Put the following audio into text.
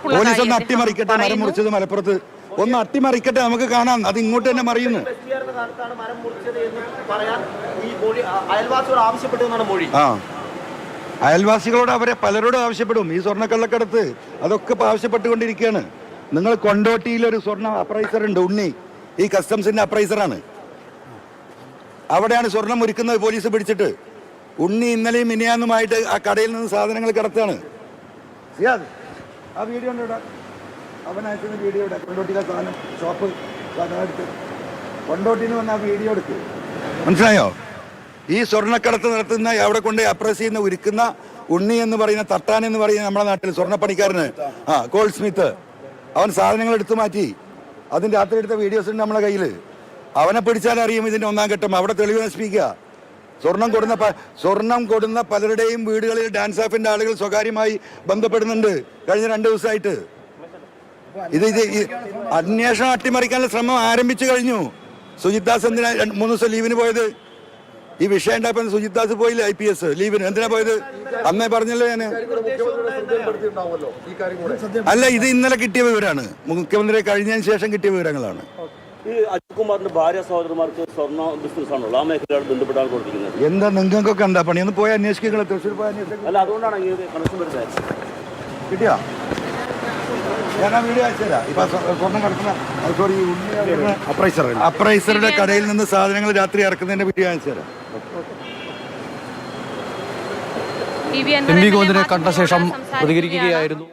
Police ഒന്ന് അട്ടിമറിക്കട്ടെ, മരം മുറിച്ചത് മലപ്പുറത്ത് ഒന്ന് അട്ടിമറിക്കട്ടെ, നമുക്ക് കാണാം. അത് ഇങ്ങോട്ട് തന്നെ മറിയുന്നു. ആ, അയൽവാസികളോട് അവരെ പലരോടും ആവശ്യപ്പെടും. ഈ സ്വർണ്ണക്കള്ളക്കടത്ത് അതൊക്കെ ആവശ്യപ്പെട്ടുകൊണ്ടിരിക്കുകയാണ്. നിങ്ങൾ കൊണ്ടോട്ടിയിലൊരു സ്വർണ്ണ അപ്രൈസർ ഉണ്ട്, ഉണ്ണി, ഈ കസ്റ്റംസിന്റെ അപ്രൈസറാണ്. അവിടെയാണ് സ്വർണം മുറിക്കുന്നത് പോലീസ് പിടിച്ചിട്ട്. ഉണ്ണി ഇന്നലെയും മിനിയാന്നുമായിട്ട് ആ കടയിൽ നിന്ന് സാധനങ്ങൾ കടത്താണ്. ആ വീഡിയോ ഉണ്ട് ഇവിടെ, അവനയക്കുന്ന വീഡിയോ ഇവിടെ. കൊണ്ടോട്ടിയിലെ സാധനം ഷോപ്പ് സാധനം എടുത്ത് കൊണ്ടോട്ടിയിൽ നിന്ന് വന്ന ആ വീഡിയോ എടുത്ത്, മനസ്സിലായോ? ഈ സ്വർണ്ണക്കടത്ത് നടത്തുന്ന അവിടെ കൊണ്ട് അപ്രസ് ചെയ്യുന്ന ഉരുക്കുന്ന ഉണ്ണി എന്ന് പറയുന്ന തട്ടാൻ എന്ന് പറയുന്ന നമ്മുടെ നാട്ടിൽ സ്വർണ്ണപ്പണിക്കാരന്, ഗോൾഡ് സ്മിത്ത്, അവൻ സാധനങ്ങൾ എടുത്തു മാറ്റി. അതിന് രാത്രി എടുത്ത വീഡിയോസ് ഉണ്ട് നമ്മളെ കയ്യിൽ. അവനെ പിടിച്ചാൽ അറിയും ഇതിന്റെ ഒന്നാം ഘട്ടം. അവിടെ തെളിവ് നശിപ്പിക്കുക. സ്വർണം കൊടുന്ന പലരുടെയും വീടുകളിൽ ഡാൻസ് ഓഫിന്റെ ആളുകൾ സ്വകാര്യമായി ബന്ധപ്പെടുന്നുണ്ട് കഴിഞ്ഞ 2 ദിവസമായിട്ട്. ഇത് അന്വേഷണം അട്ടിമറിക്കാനുള്ള ശ്രമം ആരംഭിച്ചു കഴിഞ്ഞു. സുജിത് ദാസ് എന്തിനാ 3 ദിവസം ലീവിന് പോയത്? ഈ വിഷയം ഉണ്ടായപ്പോൾ സുജിത് ദാസ് പോയില്ല IPS ലീവിന്. എന്തിനാ പോയത്? അന്നേ പറഞ്ഞല്ലോ ഞാൻ. അല്ല, ഇത് ഇന്നലെ കിട്ടിയ വിവരമാണ്. മുഖ്യമന്ത്രി കഴിഞ്ഞതിന് ശേഷം കിട്ടിയ വിവരങ്ങളാണ്. ഈ അജിത് കുമാറിന്റെ ഭാര്യ സഹോദരന്മാർക്ക് സ്വർണ്ണ ബിസിനസ് ആണല്ലോ, ആ മേഖലയോട് ബന്ധപ്പെട്ടാണ് കൊടുത്തിരിക്കുന്നത്. എന്താ നിങ്ങൾക്കൊക്കെ എന്താ പണി? ഒന്ന് പോയി അന്വേഷിക്കുക. തൃശ്ശൂർ പോയി അന്വേഷിക്കുക. അല്ല, അതുകൊണ്ടാണ് കണക്ഷൻ വരുന്നത്. കിട്ടിയോ? ഞാൻ ആ വീഡിയോ അയച്ചുതരാം. ഇപ്പൊ സ്വർണ്ണം കടക്കുന്ന അപ്രൈസറുടെ കടയിൽ നിന്ന് സാധനങ്ങൾ രാത്രി ഇറക്കുന്നതിന്റെ വീഡിയോ അയച്ചുതരാം. എം വി ഗോവിന്ദനെ കണ്ട ശേഷം പ്രതികരിക്കുകയായിരുന്നു.